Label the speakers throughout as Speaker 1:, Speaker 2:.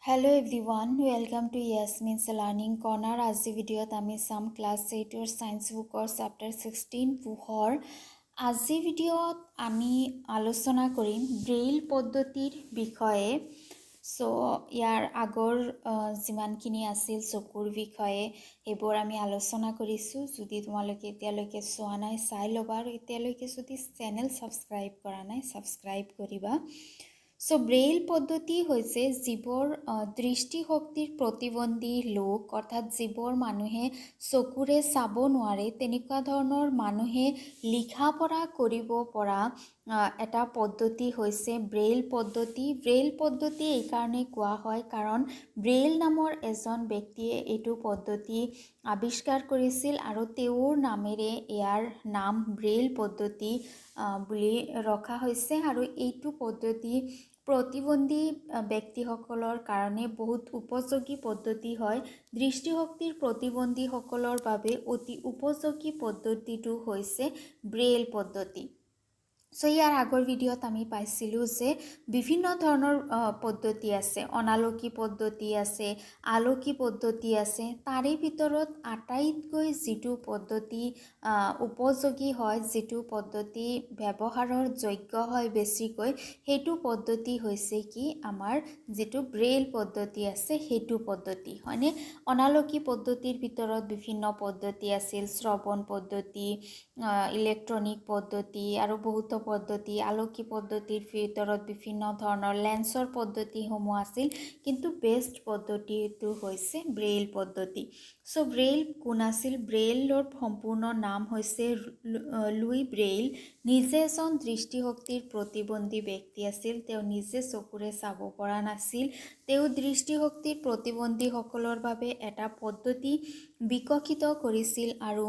Speaker 1: Hello everyone, welcome to Yasmin's Learning Corner. আজি ভিডিঅ'ত আমি চাম ক্লাছ 8ৰ সায়েন্স বুকৰ চেপ্টাৰ 16 পোহৰ। আজি ভিডিঅ'ত আমি আলোচনা কৰিম ব্ৰেইল পদ্ধতিৰ বিষয়ে। সো ইয়াৰ আগৰ যিমানখিনি আছিল চকুৰ বিষয়ে সেইবোৰ আমি আলোচনা কৰিছোঁ। যদি তোমালোকে এতিয়ালৈকে চোৱা নাই চাই ল'বা, আৰু এতিয়ালৈকে যদি চেনেল ছাবস্ক্ৰাইব কৰা নাই ছাবস্ক্ৰাইব কৰিবা। সো ব্ৰেইল পদ্ধতি হৈছে যিবোৰ দৃষ্টিশক্তিৰ প্ৰতিবন্ধী লোক, অৰ্থাৎ যিবোৰ মানুহে চকুৰে চাব নোৱাৰে তেনেকুৱা ধৰণৰ মানুহে লিখা পঢ়া কৰিব পৰা এটা পদ্ধতি হৈছে ব্ৰেইল পদ্ধতি। ব্ৰেইল পদ্ধতি এইকাৰণে কোৱা হয় কাৰণ ব্ৰেইল নামৰ এজন ব্যক্তিয়ে এইটো পদ্ধতি আৱিষ্কাৰ কৰিছিল, আৰু তেওঁৰ নামেৰে ইয়াৰ নাম ব্ৰেইল পদ্ধতি বুলি ৰখা হৈছে। আৰু এইটো পদ্ধতি প্ৰতিবন্ধী ব্যক্তিসকলৰ কাৰণে বহুত উপযোগী পদ্ধতি হয়। দৃষ্টিশক্তিৰ প্ৰতিবন্ধীসকলৰ বাবে অতি উপযোগী পদ্ধতিটো হৈছে ব্ৰেইল পদ্ধতি। সো ইয়াৰ আগৰ ভিডিঅ'ত আমি পাইছিলোঁ যে বিভিন্ন ধৰণৰ পদ্ধতি আছে, অনালকী পদ্ধতি আছে, আলকী পদ্ধতি আছে। তাৰে ভিতৰত আটাইতকৈ যিটো পদ্ধতি উপযোগী হয়, যিটো পদ্ধতি ব্যৱহাৰৰ যোগ্য হয় বেছিকৈ, সেইটো পদ্ধতি হৈছে কি আমাৰ যিটো ব্ৰেইল পদ্ধতি আছে সেইটো পদ্ধতি হয়নে। অনালকী পদ্ধতিৰ ভিতৰত বিভিন্ন পদ্ধতি আছিল, শ্ৰৱণ পদ্ধতি, ইলেক্ট্ৰনিক পদ্ধতি আৰু বহুতো পদ্ধতি। আলকী পদ্ধতিৰ ভিতৰত বিভিন্ন ধৰণৰ লেন্সৰ পদ্ধতিসমূহ আছিল, কিন্তু বেষ্ট পদ্ধতিটো হৈছে ব্ৰেইল পদ্ধতি। সো ব্ৰেইল কোন আছিল? ব্ৰেইলৰ সম্পূৰ্ণ নাম হৈছে লুই ব্ৰেইল। নিজে এজন দৃষ্টিশক্তিৰ প্ৰতিবন্ধী ব্যক্তি আছিল। তেওঁ নিজে চকুৰে চাব পৰা নাছিল। তেওঁ দৃষ্টিশক্তিৰ প্ৰতিবন্ধীসকলৰ বাবে এটা পদ্ধতি বিকশিত কৰিছিল, আৰু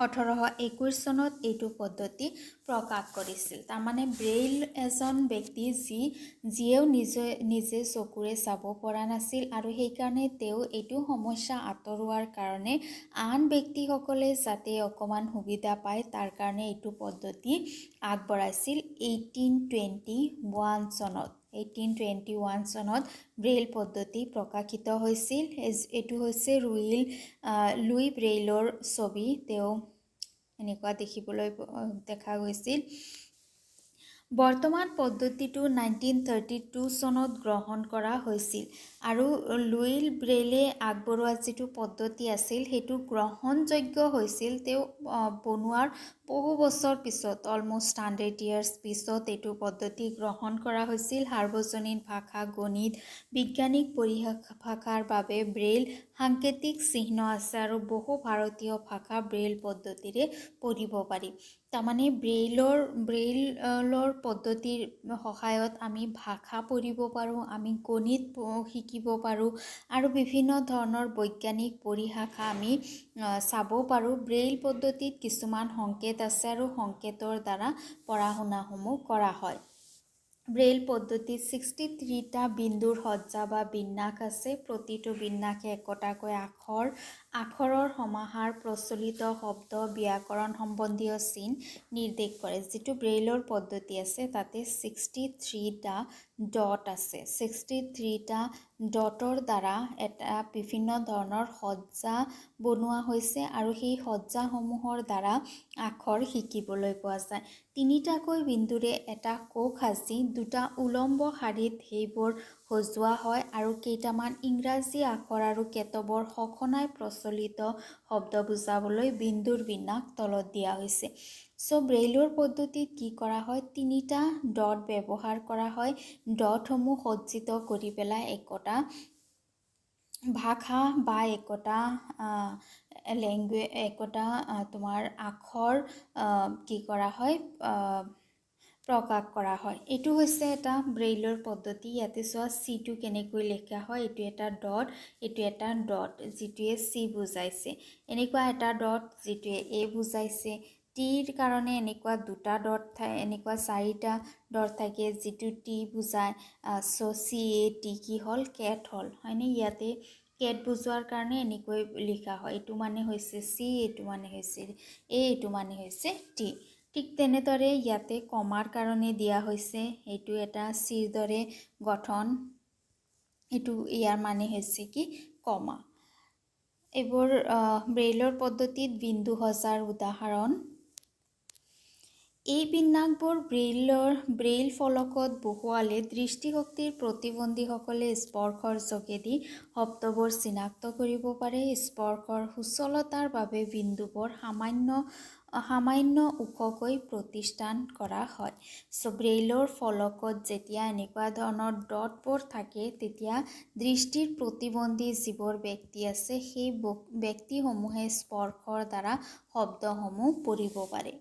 Speaker 1: 1821 চনত এইটো পদ্ধতি প্ৰকাশ কৰিছিল। তাৰমানে ব্ৰেইল এজন ব্যক্তি যিয়েও নিজে চকুৰে চাব পৰা নাছিল, আৰু সেইকাৰণে তেওঁ এইটো সমস্যা আঁতৰোৱাৰ কাৰণে আন ব্যক্তিসকলে যাতে অকণমান সুবিধা পায় তাৰ কাৰণে এইটো পদ্ধতি আগবঢ়াইছিল 1821 চনত। 1821 চনত ব্ৰেইল পদ্ধতি প্ৰকাশিত হৈছিল। এইটো হৈছে লুই ব্ৰেইলৰ ছবি। তেওঁ এনেকুৱা দেখিবলৈ দেখা গৈছিল। বৰ্তমান পদ্ধতিটো 1932 চনত গ্ৰহণ কৰা হৈছিল, আৰু লুই ব্ৰেইলে আগবঢ়োৱা যিটো পদ্ধতি আছিল সেইটো গ্ৰহণযোগ্য হৈছিল তেওঁ বনোৱাৰ বহু বছৰ পিছত, অলমষ্ট 100 years পিছত এইটো পদ্ধতি গ্ৰহণ কৰা হৈছিল। সাৰ্বজনীন ভাষা, গণিত, বৈজ্ঞানিক পৰিভাষাৰ বাবে ব্ৰেইল সাংকেতিক চিহ্ন আছে, আৰু বহু ভাৰতীয় ভাষা ব্ৰেইল পদ্ধতিৰে পঢ়িব পাৰি। তাৰমানে ব্ৰেইলৰ পদ্ধতিৰ সহায়ত আমি ভাষা পঢ়িব পাৰোঁ, আমি গণিত শিকিব পাৰোঁ, আৰু বিভিন্ন ধৰণৰ বৈজ্ঞানিক পৰিভাষা আমি চাব পাৰোঁ। ব্ৰেইল পদ্ধতিত কিছুমান সংকেত আছে, আৰু সংকেতৰ দ্বাৰা পঢ়া শুনাসমূহ কৰা হয়। ব্ৰেইল পদ্ধতিত 63টা বিন্দুৰ সজ্জা বা বিন্যাস আছে। প্ৰতিটো বিন্যাসে একোটাকৈ আখৰৰ সমাহাৰ, প্ৰচলিত শব্দ, ব্যাকৰণ সম্বন্ধীয় চিন নিৰ্দেশ কৰে। যিটো ব্ৰেইলৰ পদ্ধতি আছে তাতে 63টা ডট আছে। 63টা ডটৰ দ্বাৰা এটা বিভিন্ন ধৰণৰ সজ্জা বনোৱা হৈছে, আৰু সেই সজ্জাসমূহৰ দ্বাৰা আখৰ শিকিবলৈ পোৱা যায়। 3টাকৈ বিন্দুৰে এটা কোষ সাজি 2টা উলম্ব শাৰীত সেইবোৰ সজোৱা হয়, আৰু কেইটামান ইংৰাজী আখৰ আৰু কেতবোৰ সঘনাই প্ৰচলিত শব্দ বুজাবলৈ বিন্দুৰ বিন্যাস তলত দিয়া হৈছে। সো ব্ৰেইলৰ পদ্ধতিত কি কৰা হয়? 3টা ডট ব্যৱহাৰ কৰা হয়। ডটসমূহ সজ্জিত কৰি পেলাই একোটা ভাষা বা একোটা তোমাৰ আখৰ কি কৰা হয় প্ৰকাশ কৰা হয়। এইটো হৈছে এটা ব্ৰেইলৰ পদ্ধতি। ইয়াতে চোৱা চিটো কেনেকৈ লিখা হয়। এইটো এটা ডট, এইটো এটা ডট, যিটোৱে চি বুজাইছে। এনেকুৱা এটা ডট যিটোৱে এ বুজাইছে। টিৰ কাৰণে এনেকুৱা 2টা ডট থাকে, এনেকুৱা 4টা ডট থাকে যিটো টি বুজায়। সো চি এ টি কি হ'ল? কেট হ'ল, হয়নে? ইয়াতে কেট বুজোৱাৰ কাৰণে এনেকৈ লিখা হয়। এইটো মানে হৈছে চি, এইটো মানে হৈছে এ, এইটো মানে হৈছে টি। ঠিক তেনেদৰে ইয়াতে কমাৰ কাৰণে দিয়া হৈছে। এইটো এটা চিৰ দৰে গঠন। এইটো ইয়াৰ মানে হৈছে কি কমা। এইবোৰ ব্ৰেইলৰ পদ্ধতিত বিন্দু সজাৰ উদাহৰণ। এই বিন্যাসবোৰ ব্ৰেইল ফলকত বহুৱালে দৃষ্টিশক্তিৰ প্ৰতিবন্ধীসকলে স্পৰ্শৰ যোগেদি শব্দবোৰ চিনাক্ত কৰিব পাৰে। স্পৰ্শৰ সুচলতাৰ বাবে বিন্দুবোৰ সামান্য ওখকৈ প্ৰতিষ্ঠান কৰা হয়। চ' ব্ৰেইলৰ ফলকত যেতিয়া এনেকুৱা ধৰণৰ ডটবোৰ থাকে তেতিয়া দৃষ্টিৰ প্ৰতিবন্ধী যিবোৰ ব্যক্তি আছে সেই ব্যক্তিসমূহে স্পৰ্শৰ দ্বাৰা শব্দসমূহ পঢ়িব পাৰে।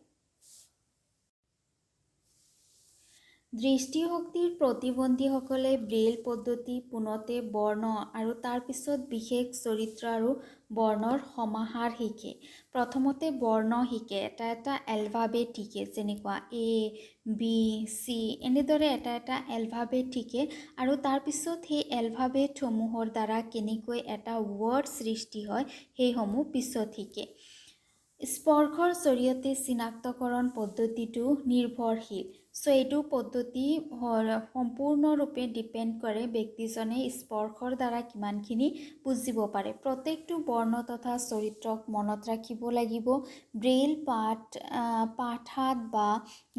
Speaker 1: দৃষ্টিশক্তিৰ প্ৰতিবন্ধীসকলে ব্ৰেইল পদ্ধতি পোনতে বৰ্ণ আৰু তাৰ পিছত বিশেষ চৰিত্ৰ আৰু বৰ্ণৰ সমাহাৰ শিকে। প্ৰথমতে বৰ্ণ শিকে, এটা এলফাবেট শিকে, যেনেকুৱা A, B, C এনেদৰে এটা এলফাবেট শিকে আৰু তাৰপিছত সেই এলফাবেটসমূহৰ দ্বাৰা কেনেকৈ এটা ৱৰ্ড সৃষ্টি হয় সেইসমূহ পিছত শিকে। স্পৰ্শৰ জৰিয়তে চিনাক্তকৰণ পদ্ধতিটো নিৰ্ভৰশীল। চ' এইটো পদ্ধতি সম্পূৰ্ণৰূপে ডিপেণ্ড কৰে ব্যক্তিজনে স্পৰ্শৰ দ্বাৰা কিমানখিনি বুজিব পাৰে। প্ৰত্যেকটো বৰ্ণ তথা চৰিত্ৰক মনত ৰাখিব লাগিব। ব্ৰেইল পাঠত বা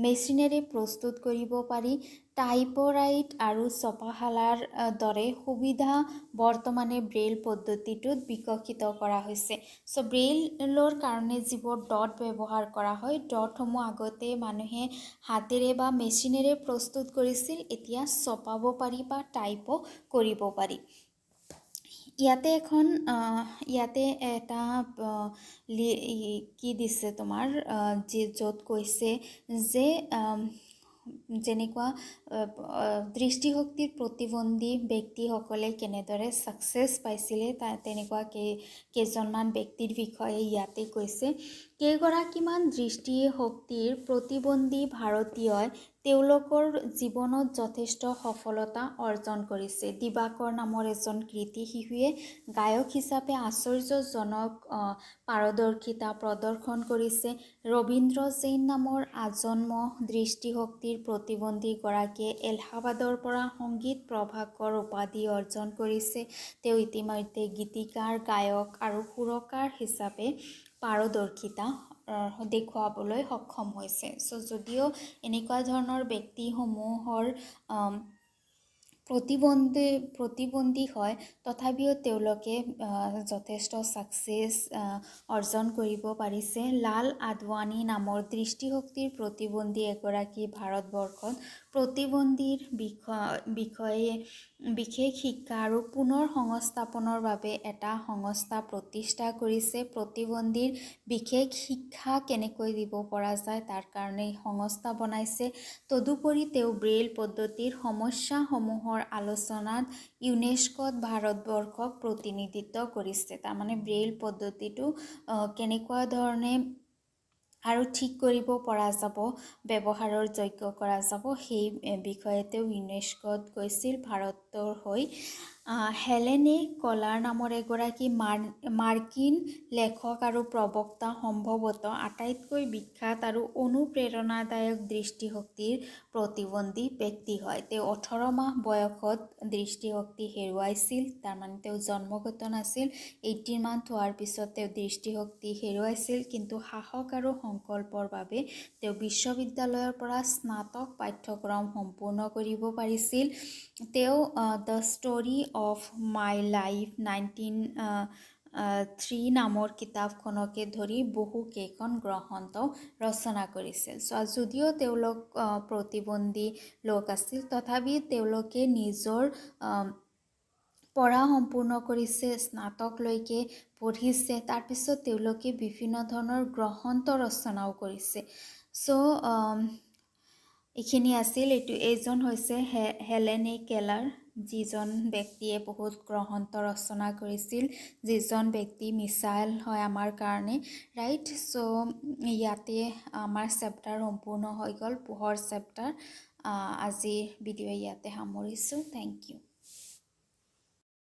Speaker 1: মেচিনেৰে প্ৰস্তুত কৰিব পাৰি। টাইপৰাইট আৰু ছপাশালাৰ দৰে সুবিধা বৰ্তমানে ব্ৰেইল পদ্ধতিটোত বিকশিত কৰা হৈছে। চ' ব্ৰেইলৰ কাৰণে যিবোৰ ডট ব্যৱহাৰ কৰা হয়, ডটসমূহ আগতে মানুহে হাতেৰে বা মেচিনেৰে প্ৰস্তুত কৰিছিল, এতিয়া ছপাব পাৰি বা টাইপো কৰিব পাৰি। ইয়াতে এটা কি দিছে তোমাৰ য'ত কৈছে যে যেনেকুৱা দৃষ্টিশক্তিৰ প্ৰতিবন্ধী ব্যক্তিসকলে কেনেদৰে ছাকচেছ পাইছিলে তেনেকুৱা কেইজনমান ব্যক্তিৰ বিষয়ে ইয়াতে কৈছে। কেইগৰাকীমান দৃষ্টিশক্তিৰ প্ৰতিবন্ধী ভাৰতীয়ই তেওঁলোকৰ জীৱনত যথেষ্ট সফলতা অৰ্জন কৰিছে। দিবাকৰ নামৰ এজন কৃতি শিশুৱে গায়ক হিচাপে আশ্চৰ্যজনক পাৰদৰ্শিতা প্ৰদৰ্শন কৰিছে। ৰবীন্দ্ৰ জৈন নামৰ আজন্ম দৃষ্টিশক্তিৰ প্ৰতিবন্ধী গৰাকীয়ে এলাহাবাদৰ পৰা সংগীত প্ৰভাকৰ উপাধি অৰ্জন কৰিছে। তেওঁ ইতিমধ্যে গীতিকাৰ, গায়ক আৰু সুৰকাৰ হিচাপে পাৰদৰ্শিতা দেখুৱাবলৈ সক্ষম হৈছে। চ' যদিও এনেকুৱা ধৰণৰ ব্যক্তিসমূহৰ প্ৰতিবন্ধী হয়, তথাপিও তেওঁলোকে যথেষ্ট ছাকচেছ অৰ্জন কৰিব পাৰিছে। লাল আদৱানী নামৰ দৃষ্টিশক্তিৰ প্ৰতিবন্ধী এগৰাকী ভাৰতবৰ্ষত প্ৰতিবন্ধীৰ বিষয়ে বিশেষ শিক্ষা আৰু পুনৰ সংস্থাপনৰ বাবে এটা সংস্থা প্ৰতিষ্ঠা কৰিছে। প্ৰতিবন্ধীৰ বিশেষ শিক্ষা কেনেকৈ দিব পৰা যায় তাৰ কাৰণে সংস্থা বনাইছে। তদুপৰি তেওঁ ব্ৰেইল পদ্ধতিৰ সমস্যাসমূহৰ আলোচনাত ইউনেস্কোত ভাৰতবৰ্ষক প্ৰতিনিধিত্ব কৰিছে। তাৰমানে ব্ৰেইল পদ্ধতিটো কেনেকুৱা ধৰণে আৰু ঠিক কৰিব পৰা যাব, ব্যৱহাৰৰ যোগ্য কৰা যাব, সেই বিষয়ে তেওঁ ইউনেস্কোত গৈছিল ভাৰতৰ হৈ। হেলেনে কলাৰ নামৰ এগৰাকী মাৰ্কিন লেখক আৰু প্ৰবক্তা সম্ভৱতঃ আটাইতকৈ বিখ্যাত আৰু অনুপ্ৰেৰণাদায়ক দৃষ্টিশক্তিৰ প্ৰতিবন্ধী ব্যক্তি হয়। তেওঁ 18 মাহ বয়সত দৃষ্টিশক্তি হেৰুৱাইছিল, তাৰমানে তেওঁ জন্মগত নাছিল। 18 মান্থ হোৱাৰ পিছত তেওঁ দৃষ্টিশক্তি হেৰুৱাইছিল, কিন্তু সাহস আৰু সংকল্পৰ বাবে তেওঁ বিশ্ববিদ্যালয়ৰ পৰা স্নাতক পাঠ্যক্ৰম সম্পূৰ্ণ কৰিব পাৰিছিল। তেওঁ the story of my life 1903 নামৰ কিতাপখনকে ধৰি বহুকেইখন গ্ৰন্থ ৰচনা কৰিছিল। যদিও তেওঁলোক প্ৰতিবন্ধী লোক আছিল, তথাপি তেওঁলোকে নিজৰ পঢ়া সম্পূৰ্ণ কৰিছে, স্নাতকলৈকে পঢ়িছে। তাৰপিছত তেওঁলোকে বিভিন্ন ধৰণৰ গ্ৰন্থ ৰচনাও কৰিছে। এইখিনি আছিল। এইজন হৈছে হেলেনে কেলাৰ, যিজন ব্যক্তিয়ে বহুত গ্ৰন্থ ৰচনা কৰিছিল, যিজন ব্যক্তি মিছাইল হয় আমাৰ কাৰণে, ৰাইট। চ' ইয়াতে আমাৰ চেপ্টাৰ সম্পূৰ্ণ হৈ গ'ল, পোহৰ চেপ্টাৰ। আজিৰ ভিডিঅ' ইয়াতে সামৰিছোঁ। Thank U.